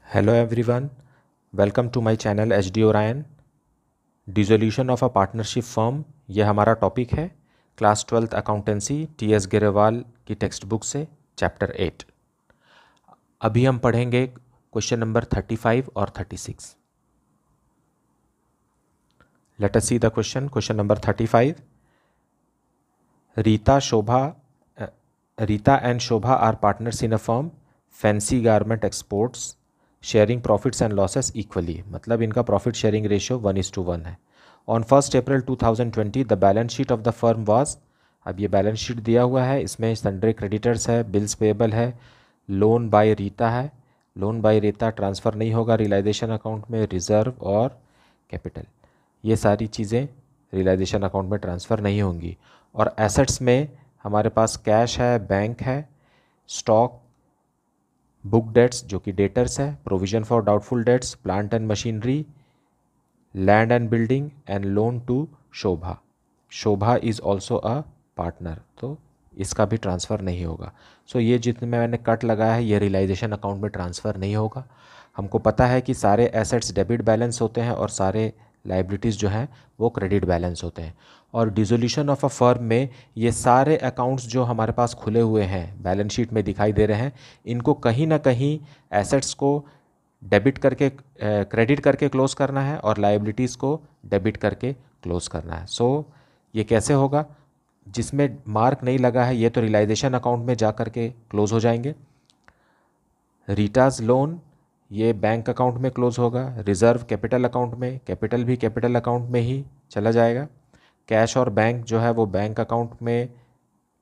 Hello everyone, welcome to my channel HD Orion. Dissolution of a partnership firm, ये हमारा topic है class 12th accountancy TS Grewal की text book से chapter 8। अभी हम पढ़ेंगे क्वेश्चन नंबर 35 और 36। Let us see the question number 35। Rita and Shobha are partners in a firm fancy garment exports sharing profits and losses equally, मतलब इनका प्रॉफिट शेयरिंग रेशियो 1:1 है। On 1 April 2020 the balance sheet of the firm was, अब ये balance sheet दिया हुआ है, इसमें sundry creditors है, बिल्स पेएबल है, लोन बाय रीता है। लोन बाय रीता ट्रांसफ़र नहीं होगा रियलाइजेशन अकाउंट में, रिजर्व और कैपिटल, ये सारी चीज़ें रियलाइजेशन अकाउंट में ट्रांसफ़र नहीं होंगी। और एसेट्स में हमारे पास कैश है, बैंक है, स्टॉक, बुक डेट्स जो कि डेटर्स है, provision for doubtful debts, plant and machinery, land and building and loan to Shobha. Shobha is also a partner, तो इसका भी ट्रांसफ़र नहीं होगा। सो ये जितने मैंने कट लगाया है ये रियलाइजेशन अकाउंट में ट्रांसफ़र नहीं होगा। हमको पता है कि सारे एसेट्स डेबिट बैलेंस होते हैं और सारे लाइबिलिटीज़ जो हैं वो क्रेडिट बैलेंस होते हैं। और डिसोल्यूशन ऑफ अ फर्म में ये सारे अकाउंट्स जो हमारे पास खुले हुए हैं बैलेंस शीट में दिखाई दे रहे हैं, इनको कहीं ना कहीं एसेट्स को डेबिट करके क्रेडिट करके क्लोज करना है और लाइबिलिटीज़ को डेबिट करके क्लोज करना है। सो ये कैसे होगा? जिसमें मार्क नहीं लगा है ये तो रियलाइजेशन अकाउंट में जा कर के क्लोज हो जाएंगे। रीटाज लोन ये बैंक अकाउंट में क्लोज होगा, रिजर्व कैपिटल अकाउंट में, कैपिटल भी कैपिटल अकाउंट में ही चला जाएगा, कैश और बैंक जो है वो बैंक अकाउंट में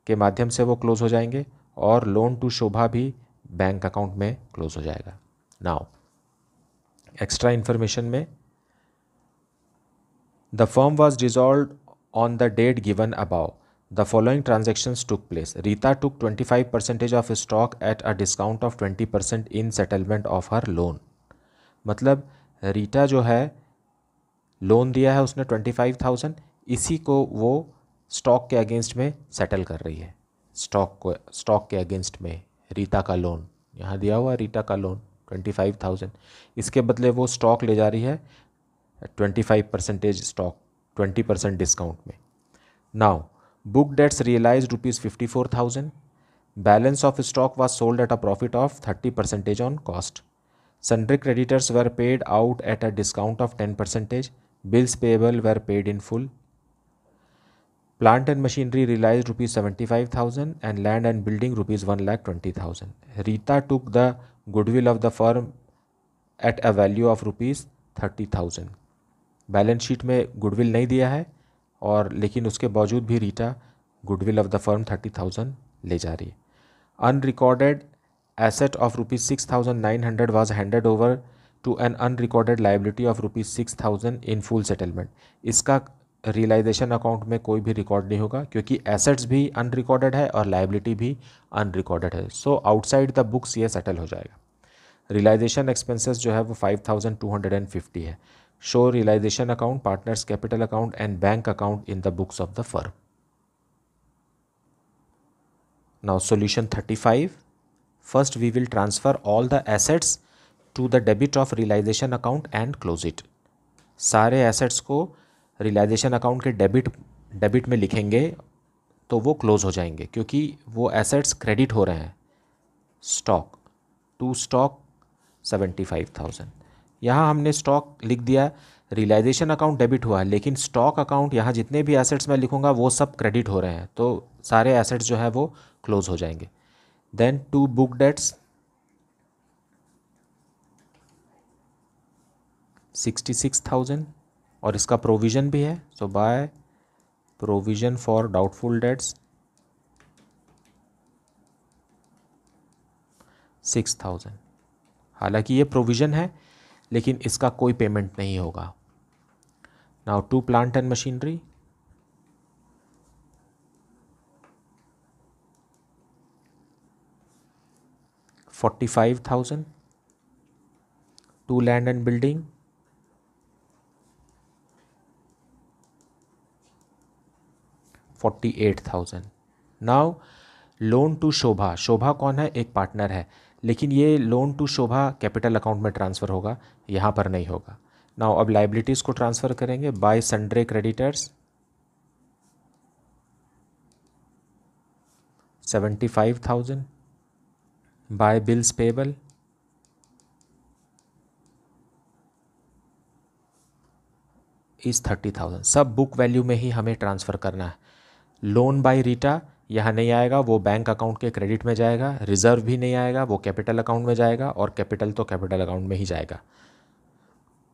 के माध्यम से वो क्लोज हो जाएंगे, और लोन टू शोभा भी बैंक अकाउंट में क्लोज हो जाएगा। नाउ एक्स्ट्रा इन्फॉर्मेशन में, the firm was dissolve on the date given above, the following transactions took place. Rita took 25% of stock at a discount of 20% in settlement of her loan. मतलब रीटा जो है loan दिया है उसने 25,000, इसी को वो स्टॉक के अगेंस्ट में सेटल कर रही है। स्टॉक के अगेंस्ट में रीता का लोन यहाँ दिया हुआ, रीटा का लोन 25,000, इसके बदले वो स्टॉक ले जा रही है 25% स्टॉक 20% डिस्काउंट में। Now book debts realise ₹54,000, balance of stock was sold at a profit of 30% on cost, sundry creditors were paid out at a discount of 10%, bills payable were paid in full, plant and machinery realized ₹75,000 and land and building ₹1,20,000. Rita took the goodwill of the firm at a value of ₹30,000. Balance sheet में goodwill नहीं दिया है और लेकिन उसके बावजूद भी Rita goodwill of the firm 30,000 ले जा रही है। Unrecorded asset of ₹6,900 was handed over to an unrecorded liability of ₹6,000 in full settlement. इसका रियलाइजेशन अकाउंट में कोई भी रिकॉर्ड नहीं होगा क्योंकि एसेट्स भी अनरिकॉर्डेड है और लाइबिलिटी भी अनरिकॉर्डेड है। सो आउटसाइड द बुक्स ये सेटल हो जाएगा। रियलाइजेशन एक्सपेंसेस जो है वो 5,250 है। Show realisation account, partners capital account and bank account in the books of the firm. Now solution 35। First we will transfer all the assets to the debit of realisation account and close it. सारे assets को realisation account के debit में लिखेंगे तो वो close हो जाएंगे क्योंकि वो एसेट्स क्रेडिट हो रहे हैं। स्टॉक टू स्टॉक 75,000, यहाँ हमने स्टॉक लिख दिया, रियलाइजेशन अकाउंट डेबिट हुआ है लेकिन स्टॉक अकाउंट यहाँ जितने भी एसेट्स मैं लिखूंगा वो सब क्रेडिट हो रहे हैं, तो सारे एसेट्स जो है वो क्लोज हो जाएंगे। देन टू बुक डेट्स 66,000 और इसका प्रोविज़न भी है, so by provision for doubtful debts 6,000। हालांकि ये प्रोविज़न है लेकिन इसका कोई पेमेंट नहीं होगा। Now to plant and machinery 45,000, to land and building 48,000। Now loan to Shobha, Shobha कौन है? एक पार्टनर है, लेकिन ये loan to Shobha capital account में ट्रांसफ़र होगा, यहाँ पर नहीं होगा। नाउ अब लाइबिलिटीज़ को ट्रांसफ़र करेंगे by sundry creditors 75,000, by bills payable is 30,000। सब बुक वैल्यू में ही हमें ट्रांसफ़र करना है। लोन बाय रीटा यहाँ नहीं आएगा, वो बैंक अकाउंट के क्रेडिट में जाएगा। रिजर्व भी नहीं आएगा, वो कैपिटल अकाउंट में जाएगा, और कैपिटल तो कैपिटल अकाउंट में ही जाएगा।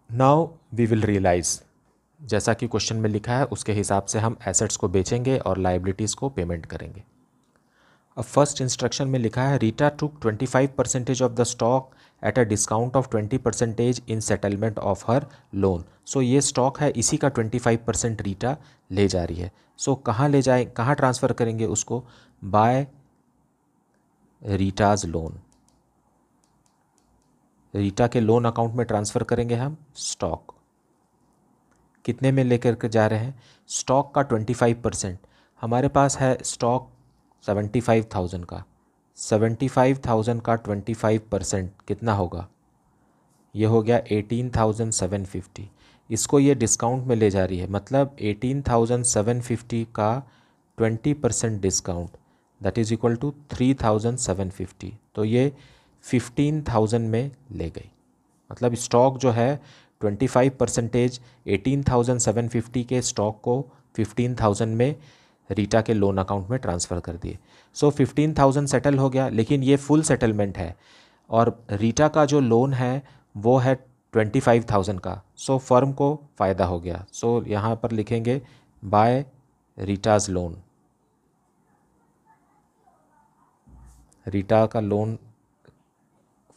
नाउ वी विल रियलाइज़, जैसा कि क्वेश्चन में लिखा है उसके हिसाब से हम एसेट्स को बेचेंगे और लाइबिलिटीज़ को पेमेंट करेंगे। अब फर्स्ट इंस्ट्रक्शन में लिखा है Rita took 25% of the stock at a discount of 20% in settlement of her loan. So ये स्टॉक है, इसी का 25% रीटा ले जा रही है। सो कहाँ ले जाए, कहाँ ट्रांसफ़र करेंगे उसको? बाय रीटाज लोन, रीटा के लोन अकाउंट में ट्रांसफ़र करेंगे हम स्टॉक। कितने में लेकर के जा रहे हैं? स्टॉक का 25%। हमारे पास है स्टॉक 75,000 का, 75,000 का 25% कितना होगा? ये हो गया 18,750। इसको ये डिस्काउंट में ले जा रही है, मतलब 18,750 का 20% discount, that is equal to 3,750। तो ये 15,000 में ले गई। मतलब स्टॉक जो है 25% 18,750 के स्टॉक को 15,000 में रीटा के लोन अकाउंट में ट्रांसफ़र कर दिए। सो 15,000 सेटल हो गया, लेकिन ये फुल सेटलमेंट है और रीटा का जो लोन है वो है 25,000 का। सो फर्म को फ़ायदा हो गया। सो यहाँ पर लिखेंगे बाय रीटाज लोन, रीटा का लोन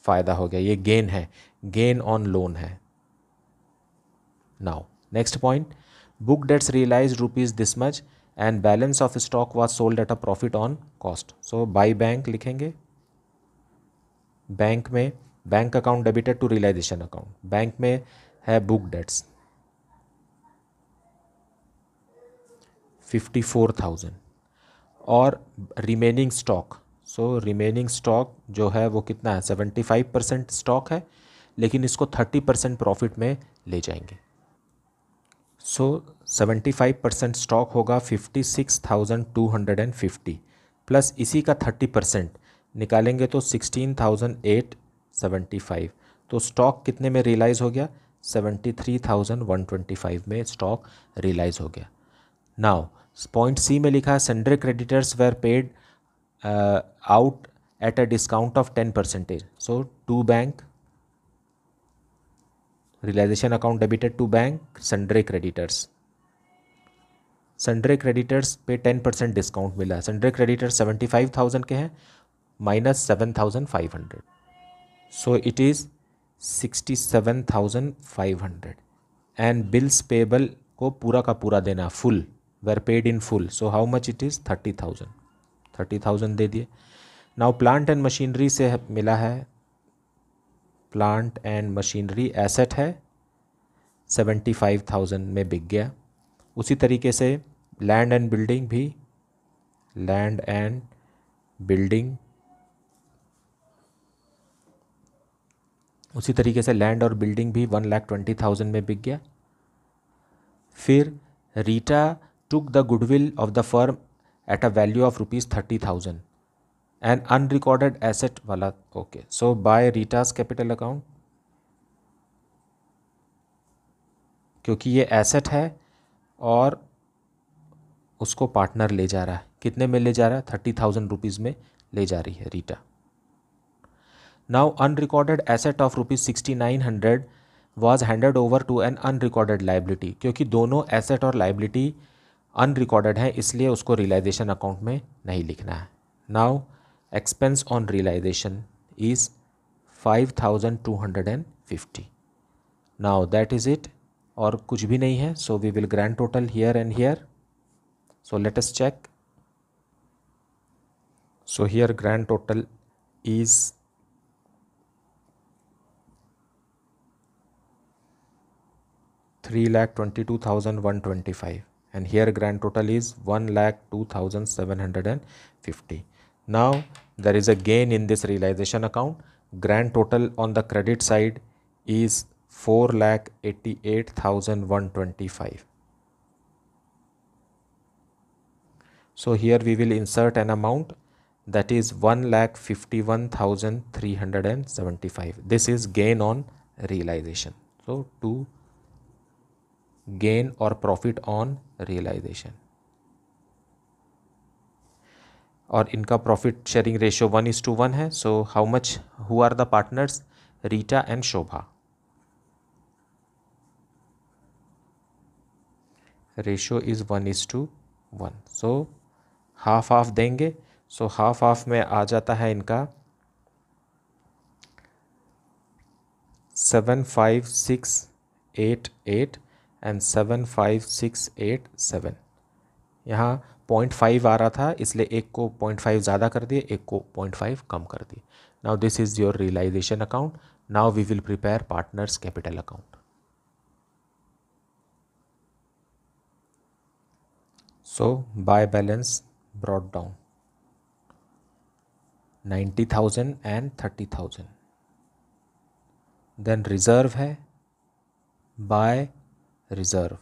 फ़ायदा हो गया, ये गेन है, गेन ऑन लोन है। Now next point, book debts realised rupees this much and balance of stock was sold at a profit on cost. So by bank लिखेंगे, bank में bank account debited to realisation account, bank में है book debts 54,000 और remaining stock, so remaining stock जो है वो कितना है? 75% स्टॉक है, लेकिन इसको 30% प्रॉफिट में ले जाएंगे। सो 75% स्टॉक होगा 56,250 प्लस इसी का 30% निकालेंगे तो 16,875। तो स्टॉक कितने में रियलाइज़ हो गया? 73,125 में स्टॉक रियलाइज़ हो गया। नाउ पॉइंट सी में लिखा है sundry creditors were paid out at a discount of 10%। So to bank, realisation account debited to bank, sundry creditors, sundry creditors पे 10% डिस्काउंट मिला है। सन्ड्रे क्रेडिटर्स 75,000 के हैं minus 7,500, so it is 67,500 and bills payable को पूरा का पूरा देना, full, were paid in full. So how much it is? 30,000 दे दिए। नाउ प्लांट एंड मशीनरी से मिला है, प्लांट एंड मशीनरी एसेट है, 75,000 में बिक गया। उसी तरीके से लैंड एंड बिल्डिंग भी, लैंड एंड बिल्डिंग, उसी तरीके से लैंड और बिल्डिंग भी 1,20,000 में बिक गया। फिर Rita took the goodwill of the firm at a value of ₹30,000 and unrecorded asset वाला। ओके, सो बाय रीटास कैपिटल अकाउंट, क्योंकि ये एसेट है और उसको पार्टनर ले जा रहा है। कितने में ले जा रहा है? 30,000 रुपीज़ में ले जा रही है Rita. Now unrecorded asset of ₹6900 was handed over to an unrecorded liability. क्योंकि दोनों एसेट और लाइबिलिटी अनरिकॉर्डेड है, इसलिए उसको रियलाइजेशन अकाउंट में नहीं लिखना है। Now expense on realisation is 5,250। Now that is it, और कुछ भी नहीं है। So we will grand total here and here. So let us check. So here grand total is 3,22,125 and here grand total is 1,02,750. Now there is a gain in this realization account. Grand total on the credit side is 4,88,125. So here we will insert an amount that is 1,51,375. This is gain on realization. So to gain or profit on realization. और इनका profit sharing ratio 1:1 है. So how much, who are the partners? Rita and Shobha. Ratio is 1:1. So half half देंगे. So half half में आ जाता है इनका 75688 and 75687. यहाँ 0.5 आ रहा था, इसलिए एक को 0.5 ज़्यादा कर दिए, एक को 0.5 कम कर दिए. Now this is your realisation account. Now we will prepare partners capital account. So by balance brought down 90,000 and 30,000. Then reserve है, बाय रिजर्व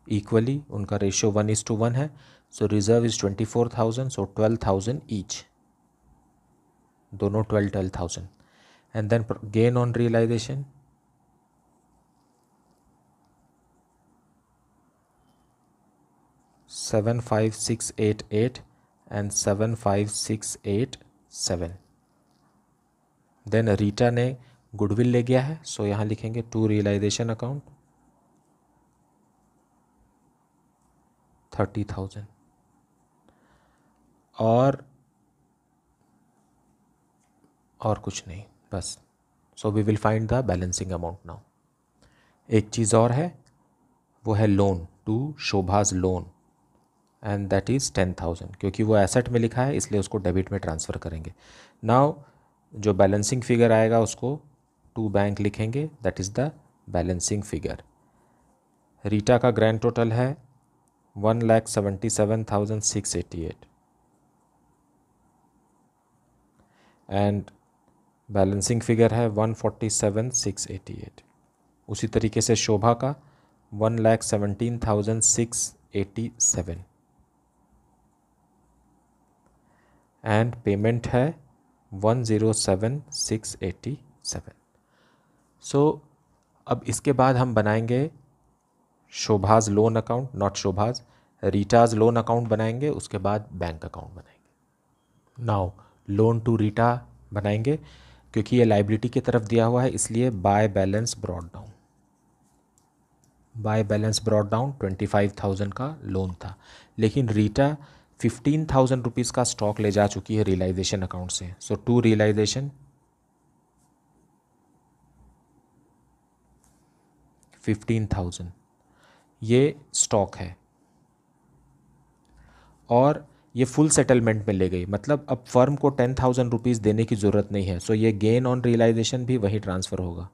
इक्वली, उनका रेशियो 1:1 है. So reserve is 24,000. So 12,000 each, दोनों 12,000. And then gain on realisation 75688 and 75687. Then Rita ने goodwill ले गया है. सो यहाँ लिखेंगे टू रियलाइजेशन अकाउंट 30,000. और कुछ नहीं, बस. So we will find the balancing amount now. एक चीज़ और है, वो है loan to Shobha's loan, and that is 10,000. क्योंकि वो एसेट में लिखा है इसलिए उसको डेबिट में ट्रांसफ़र करेंगे. नाउ जो बैलेंसिंग फिगर आएगा उसको टू बैंक लिखेंगे, that is the balancing figure. Rita का ग्रैंड टोटल है 1,77,688 एंड बैलेंसिंग फिगर है 147,688. उसी तरीके से शोभा का 1,17,687 एंड पेमेंट है 107,687. सो अब इसके बाद हम बनाएंगे Shobha's loan account, not Shobha's, Rita's loan account बनाएंगे. उसके बाद बैंक अकाउंट बनाएंगे. नाउ लोन टू रीटा बनाएंगे. क्योंकि ये लाइबिलिटी की तरफ दिया हुआ है इसलिए bye balance brought down. Bye balance brought down 25,000 का लोन था, लेकिन रीटा 15,000 रुपीज़ का स्टॉक ले जा चुकी है रियलाइजेशन अकाउंट से. सो टू रियलाइजेशन 15,000 ये स्टॉक है और ये फुल सेटलमेंट में ले गई. मतलब अब फर्म को 10,000 रुपीज़ देने की ज़रूरत नहीं है. सो ये गेन ऑन रियलाइजेशन भी वही ट्रांसफ़र होगा.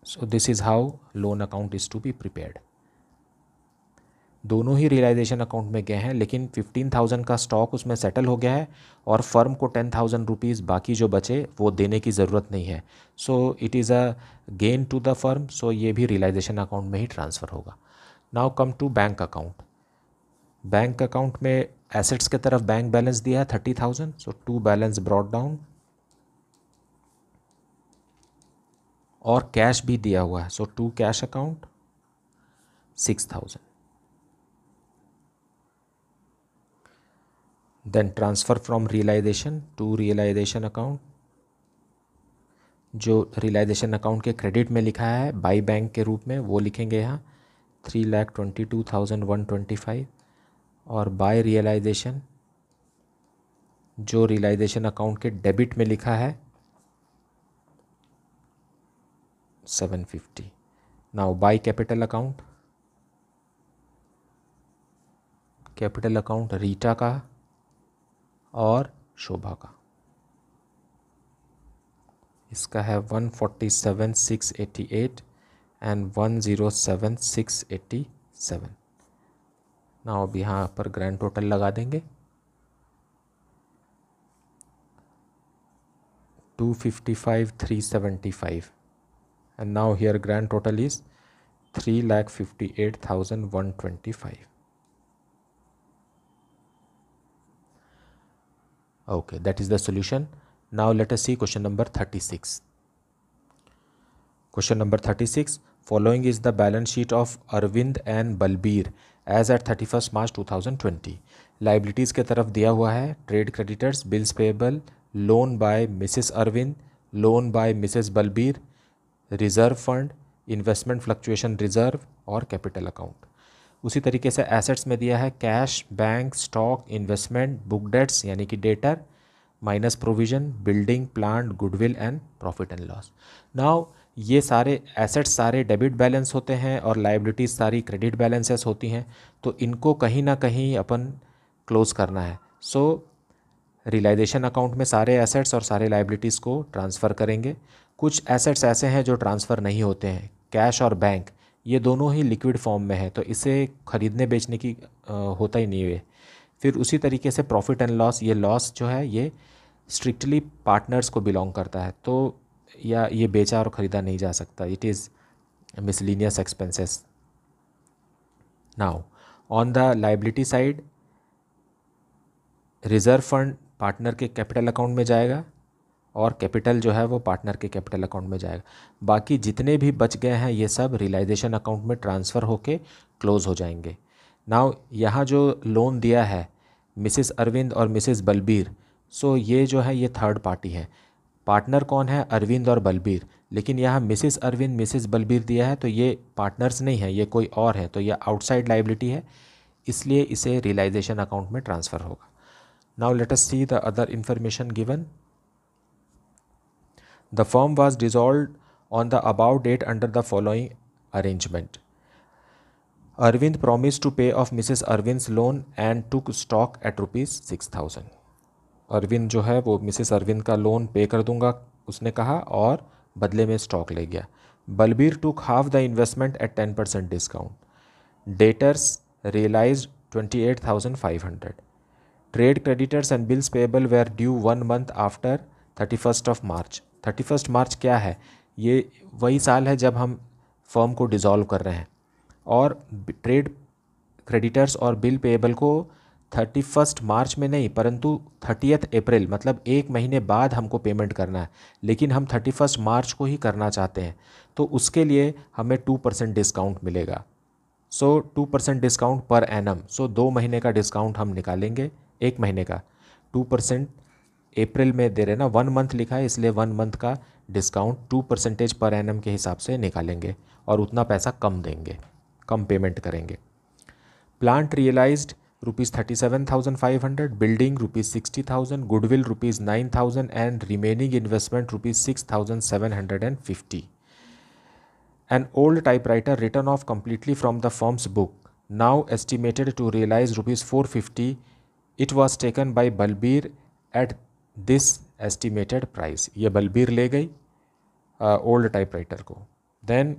So this is how loan account is to be prepared. दोनों ही रियलाइजेशन अकाउंट में गए हैं, लेकिन 15,000 का स्टॉक उसमें सेटल हो गया है और फर्म को 10,000 रुपीज़ बाकी जो बचे वो देने की ज़रूरत नहीं है. So it is a gain to the firm. So ये भी रियलाइजेशन अकाउंट में ही ट्रांसफ़र होगा. Now come to bank account. Bank account में एसेट्स के तरफ बैंक बैलेंस दिया है 30,000. So to balance brought down और कैश भी दिया हुआ है. So to cash account 6,000. Then transfer from realisation to realisation account. जो रियलाइजेशन अकाउंट के क्रेडिट में लिखा है बाई बैंक के रूप में वो लिखेंगे यहाँ 3,22,125. और बाय रियलाइजेशन जो रियलाइजेशन अकाउंट के डेबिट में लिखा है 750. Now by capital account. Capital account Rita का और शोभा का. इसका है 147,688 and 107,687. नाउ अब यहाँ पर ग्रैंड टोटल लगा देंगे 255,375 and now here grand total is 3,58,125. Okay, that is the solution. Now let us see question number 36. Question number 36. Following is the balance sheet of Arvind and Balbir as at 31st March 2020. Liabilities के तरफ दिया हुआ है trade creditors, bills payable, loan by Mrs. Arvind, loan by Mrs. Balbir, reserve fund, investment fluctuation reserve और capital account. उसी तरीके से assets में दिया है cash, bank, stock, investment, book debts यानी कि debtor, minus provision, building, plant, goodwill and profit and loss. Now ये सारे एसेट्स सारे डेबिट बैलेंस होते हैं और लाइबिलिटीज सारी क्रेडिट बैलेंसेस होती हैं, तो इनको कहीं ना कहीं अपन क्लोज करना है. सो रियलाइजेशन अकाउंट में सारे एसेट्स और सारे लाइबिलिटीज़ को ट्रांसफ़र करेंगे. कुछ एसेट्स ऐसे हैं जो ट्रांसफ़र नहीं होते हैं, कैश और बैंक ये दोनों ही लिक्विड फॉर्म में है, तो इसे ख़रीदने बेचने की होता ही नहीं है. फिर उसी तरीके से प्रॉफिट एंड लॉस, ये लॉस जो है ये स्ट्रिक्टली पार्टनर्स को बिलोंग करता है, तो या ये बेचा और ख़रीदा नहीं जा सकता. It is miscellaneous expenses. Now on the liability side reserve fund partner के कैपिटल अकाउंट में जाएगा और कैपिटल जो है वो पार्टनर के कैपिटल अकाउंट में जाएगा. बाकी जितने भी बच गए हैं ये सब रियलाइजेशन अकाउंट में ट्रांसफ़र होके क्लोज हो जाएंगे. नाउ यहाँ जो लोन दिया है मिसेस अरविंद और मिसेस बलबीर, सो ये जो है ये थर्ड पार्टी है. पार्टनर कौन है? अरविंद और बलबीर. लेकिन यहाँ मिसेस अरविंद मिसेस बलबीर दिया है तो ये पार्टनर्स नहीं है, ये कोई और है, तो ये आउटसाइड लाइबिलिटी है, इसलिए इसे रियलाइजेशन अकाउंट में ट्रांसफ़र होगा. Now let us see the other information given. The firm was dissolved on the above date under the following arrangement. Arvind promised to pay off Mrs. Arvind's loan and took stock at rupees 6,000. Arvind जो है वो Mrs Arvind का loan पे कर दूंगा उसने कहा और बदले में स्टॉक ले गया. Balbir took half the investment at 10% discount. Debtors realised 28,500. Trade creditors and bills payable were due 1 month after 31st of March. 31st March क्या है? ये वही साल है जब हम फर्म को डिज़ोल्व कर रहे हैं, और ट्रेड क्रेडिटर्स और बिल पेएबल को 31st मार्च में नहीं परंतु 30th अप्रैल मतलब एक महीने बाद हमको पेमेंट करना है, लेकिन हम 31st मार्च को ही करना चाहते हैं, तो उसके लिए हमें 2% डिस्काउंट मिलेगा. सो 2% डिस्काउंट पर एनम. सो 2 महीने का डिस्काउंट हम निकालेंगे, एक महीने का 2%. अप्रैल में दे रहे ना, 1 month लिखा है इसलिए 1 month का डिस्काउंट 2% पर एनम के हिसाब से निकालेंगे और उतना पैसा कम देंगे, कम पेमेंट करेंगे. Plant realised ₹37,500, building ₹60,000, goodwill ₹9,000 and remaining investment ₹6,750. An old typewriter written off completely from the firm's book, now estimated to realize ₹450. It was taken by Balbir at this estimated price. ये बलबीर ले गई old typewriter को. Then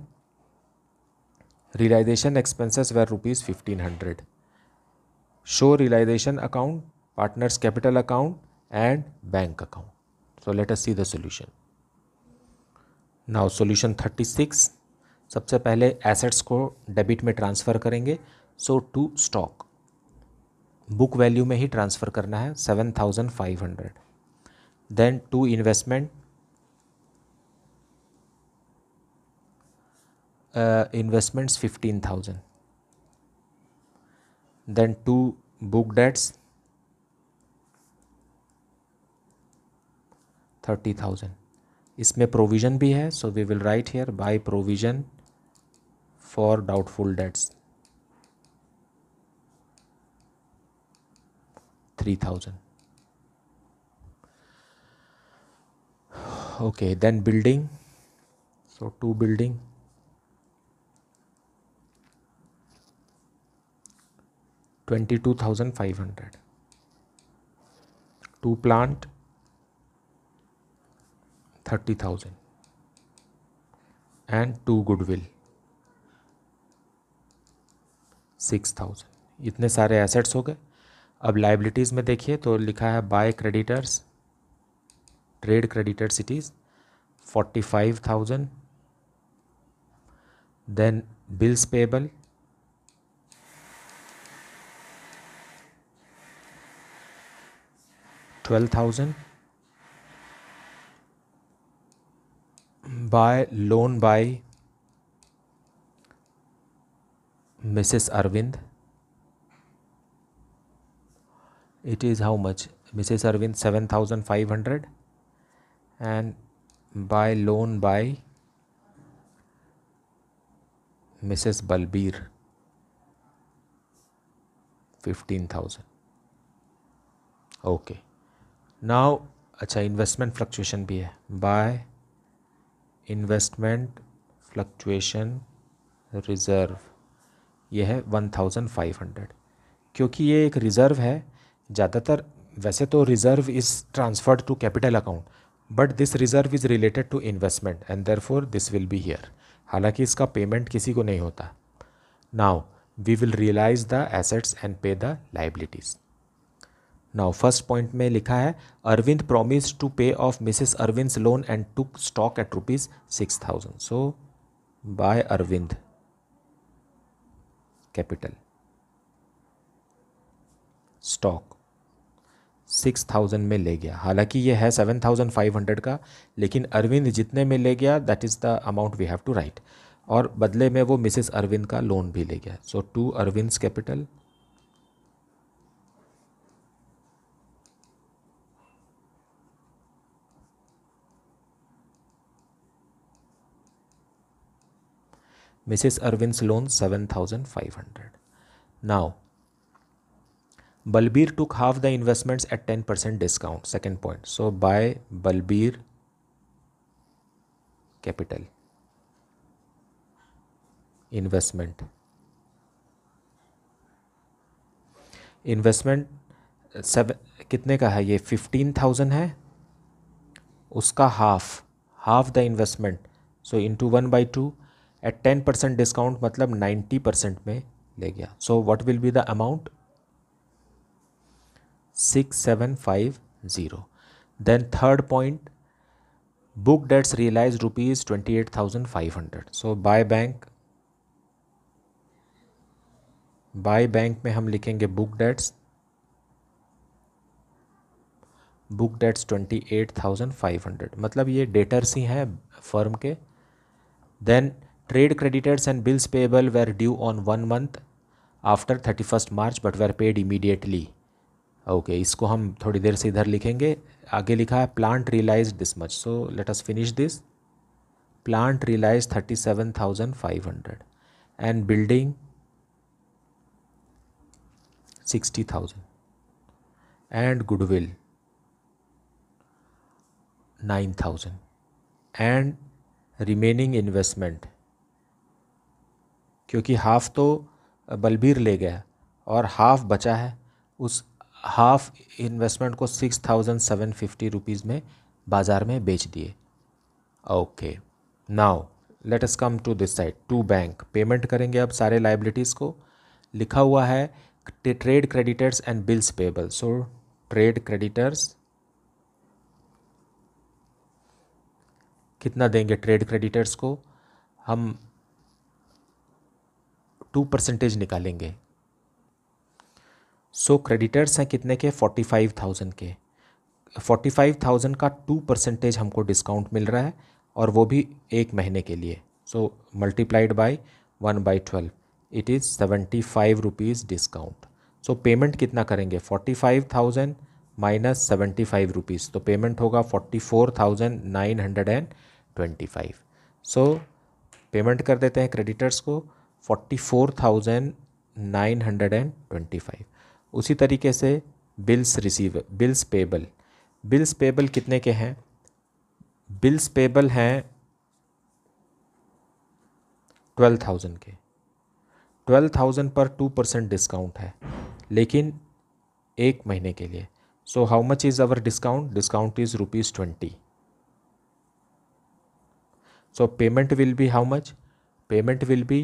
realisation expenses were ₹1,500. Show realisation account, partners capital account and bank account. So let us see the solution. Now solution 36. सबसे पहले assets को debit में transfer करेंगे. So to stock book value में ही transfer करना है 7,500. Then to investment, investments 15,000. Then to book debts 30,000. इसमें प्रोविज़न भी है, so we will write here by provision for doubtful dates 3,000. Okay, then building. So to building 22,500. To plant 30,000 and to goodwill 6,000। इतने सारे assets हो गए। अब liabilities में देखिए तो लिखा है by creditors, trade creditors it is 45,000, then bills payable 12,000, by loan by Mrs. Arvind, it is how much? Mrs. Arvind 7,500, and by loan by Mrs. Balbir 15,000. Okay now अच्छा इन्वेस्टमेंट फ्लक्चुएशन भी है, by investment fluctuation reserve ये है 1,500। क्योंकि ये एक reserve है, ज़्यादातर वैसे तो reserve is transferred to capital account, but this reserve is related to investment and therefore this will be here. हालांकि इसका पेमेंट किसी को नहीं होता। Now we will realise the assets and pay the liabilities. Now first point में लिखा है Arvind promise to pay off Mrs Arvind's loan and took stock at ₹6,000। So by Arvind capital stock 6,000 में ले गया। हालांकि ये है 7,500 का, लेकिन अरविंद जितने में ले गया that is the amount we have to write, और बदले में वो मिसेस अरविंद का लोन भी ले गया। So to Arvind's capital Mrs. Arvind's loan 7,500. Now, Balbir took half the investments at 10% discount. Second point. So, by Balbir capital investment. Investment कितने का है? ये 15,000 है, उसका half the investment, so into 1/2 at 10% discount, मतलब 90% में ले गया। So what will be the amount? 6,750। Then third point, book debts realise ₹28,500। सो बाय बैंक में हम लिखेंगे बुक डेट्स 28,500, मतलब ये डेटर्स ही हैं फर्म के। Then trade creditors and bills payable were due on 1 month after 31 March but were paid immediately. Okay, इसको हम थोड़ी देर से इधर लिखेंगे। आगे लिखा है plant realise this much, so let us finish this. Plant realise 37,500 and building 60,000 and goodwill 9,000 and remaining investment, क्योंकि हाफ तो बलबीर ले गया और हाफ बचा है, उस हाफ इन्वेस्टमेंट को 6,750 रुपीज़ में बाज़ार में बेच दिए। Okay, now let us come to this side, to bank. Payment करेंगे अब सारे लाइबिलिटीज़ को। लिखा हुआ है trade creditors and bills payable, so trade creditors कितना देंगे? ट्रेड क्रेडिटर्स को हम 2% निकालेंगे। सो क्रेडिटर्स हैं कितने के? 45,000 के। 45,000 का 2% हमको डिस्काउंट मिल रहा है, और वो भी 1 महीने के लिए। So multiplied by 1/12 it is 75 rupees discount. So payment कितना करेंगे? 45,000 माइनस 75 रुपीज़, तो पेमेंट होगा 44,925। सो पेमेंट कर देते हैं क्रेडिटर्स को 44,925। उसी तरीके से बिल्स पेबल कितने के हैं? बिल्स पेबल हैं 12,000 के। 12,000 पर 2% डिस्काउंट है, लेकिन 1 महीने के लिए। सो how much is our discount? Discount is ₹20। So payment will be how much? Payment will be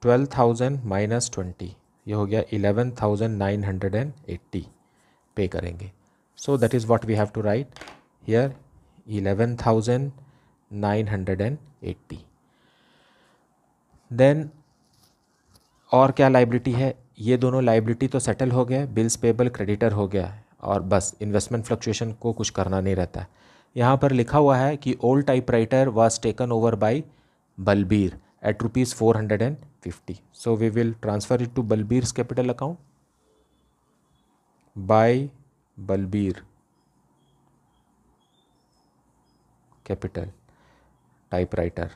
12,000 minus 20. ये हो गया 11,980 पे करेंगे. So that is what we have to write here 11,980. देन और क्या लाइबिलिटी है, ये दोनों लाइबिलिटी तो सेटल हो गया, बिल्स पेबल क्रेडिटर हो गया है, और बस इन्वेस्टमेंट फ्लक्चुएशन को कुछ करना नहीं रहता है. यहाँ पर लिखा हुआ है कि old typewriter was taken over by Balbir at rupees 450. So we will transfer it to Balbir's capital account by Balbir capital typewriter.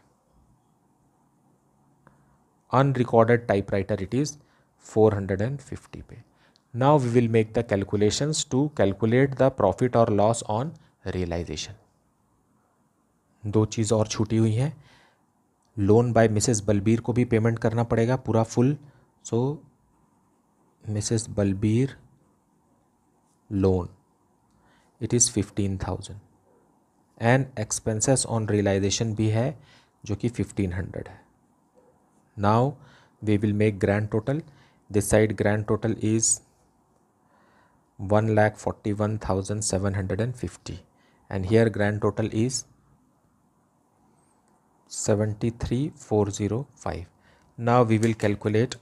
Unrecorded typewriter it is 450 पे. Now we will make the calculations to calculate the profit or loss on realization. दो चीज़ और छूटी हुई हैं. Loan by Mrs Balbir को भी payment करना पड़ेगा पूरा full. So Mrs Balbir loan it is 15,000 and expenses on realisation भी है जो कि 1,500 है. Now we will make grand total. This side grand total is 1,41,750 and here grand total is 73,405. Now we will calculate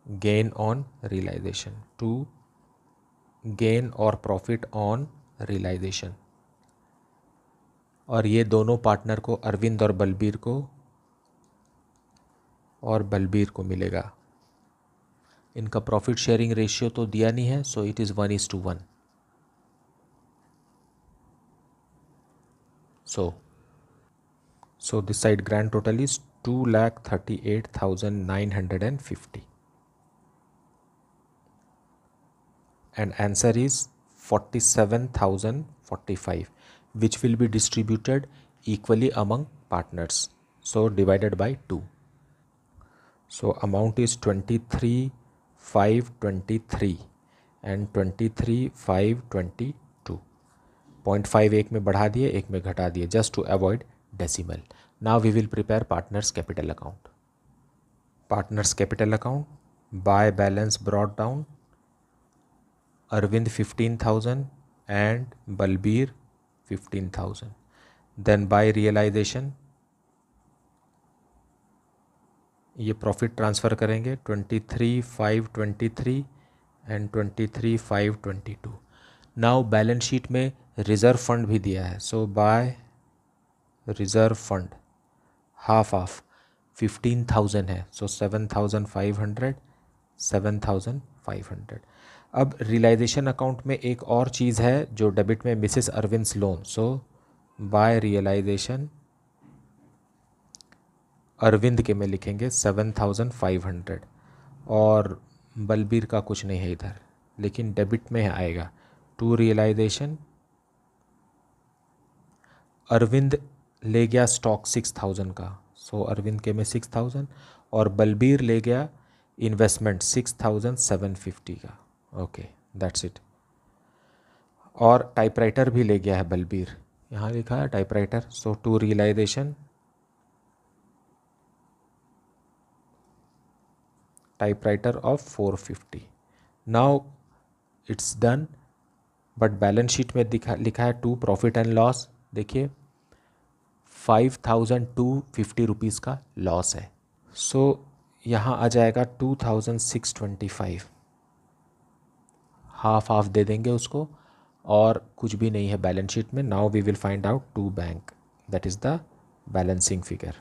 gain on realization. To gain or profit on realization, और ये दोनों partner को अरविंद और बलबीर को और बलबीर को मिलेगा. इनका प्रॉफिट शेयरिंग रेशियो तो दिया नहीं है, so it is 1:1. So this side grand total is 2,38,950 and answer is 47,045, which will be distributed equally among partners. So divided by 2. So amount is 23,523 and 23,522. 0.5 एक में बढ़ा दिए, एक में घटा दिए, just to avoid decimal. Now we will prepare partners capital account. Partners capital account, by balance brought down, Arvind 15,000 and Balbir 15,000. Then by realization ये profit transfer करेंगे 23,523 एंड 23,522. नाउ बैलेंस शीट में रिज़र्व फंड भी दिया है. So by reserve fund half of 15,000 है, सो 7,500 7,500. अब realisation account में एक और चीज़ है जो डेबिट में Mrs Arvind's loan. So by realisation Arvind के में लिखेंगे 7,500 और बलबीर का कुछ नहीं है इधर, लेकिन डेबिट में आएगा. टू रियलाइजेशन अरविंद ले गया स्टॉक 6,000 का, सो अरविंद के में 6,000 और बलबीर ले गया इन्वेस्टमेंट 6,750 का. Okay, that's it. और टाइपराइटर भी ले गया है बलबीर, यहाँ लिखा है typewriter. So to realisation typewriter of 450. Now it's done, but balance sheet में लिखा है टू प्रॉफिट एंड लॉस. देखिए 5,250 रुपीज़ का लॉस है. सो यहाँ आ जाएगा 2,625, हाफ दे देंगे उसको, और कुछ भी नहीं है बैलेंस शीट में. Now we will find out to bank, that is the balancing figure.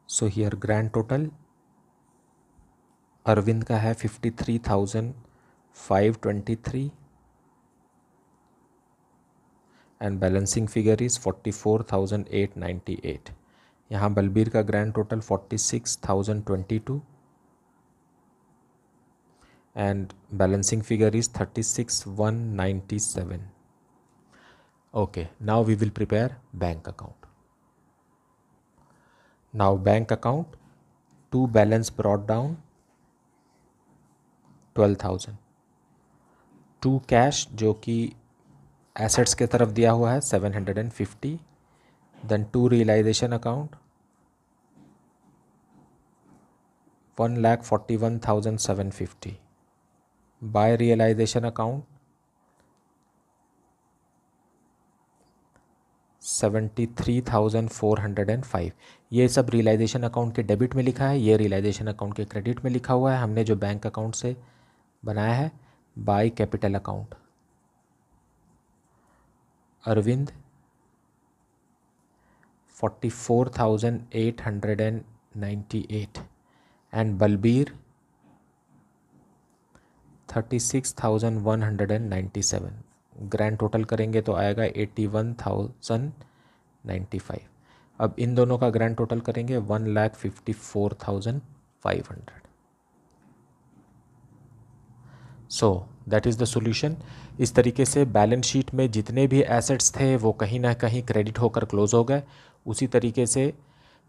So here grand total Arvind का है 53,523 एंड बैलेंसिंग फिगर इज़ 44,898. यहाँ बलबीर का grand total 46,022 and balancing figure is 36,197. Okay, now we will prepare bank account. Now bank account, to balance brought down 12,000. To cash जो कि assets के तरफ दिया हुआ है 750. Then to realisation account 1,41,750. By realization account 73,405. ये सब रियलाइजेशन अकाउंट के डेबिट में लिखा है, ये रियलाइजेशन अकाउंट के क्रेडिट में लिखा हुआ है। हमने जो बैंक अकाउंट से बनाया है by capital account. Arvind 44,898 and Balbir 36,197। Grand total करेंगे तो आएगा 81,095। अब इन दोनों का ग्रैंड टोटल करेंगे 1,54,500। सो दैट इज़ द सॉल्यूशन। इस तरीके से बैलेंस शीट में जितने भी एसेट्स थे वो कहीं ना कहीं क्रेडिट होकर क्लोज हो गए, उसी तरीके से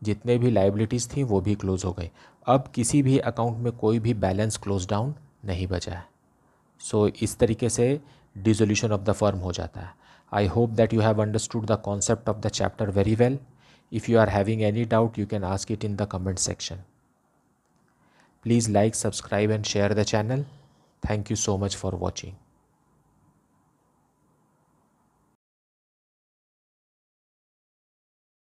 जितने भी लाइबिलिटीज़ थी वो भी क्लोज हो गई। अब किसी भी अकाउंट में कोई भी बैलेंस क्लोज डाउन नहीं बचा है। सो इस तरीके से डिसोल्यूशन ऑफ द फर्म हो जाता है। I hope that you have understood the concept of the chapter very well. If you are having any doubt, you can ask it in the comment section. Please like, subscribe and share the channel. Thank you so much for watching.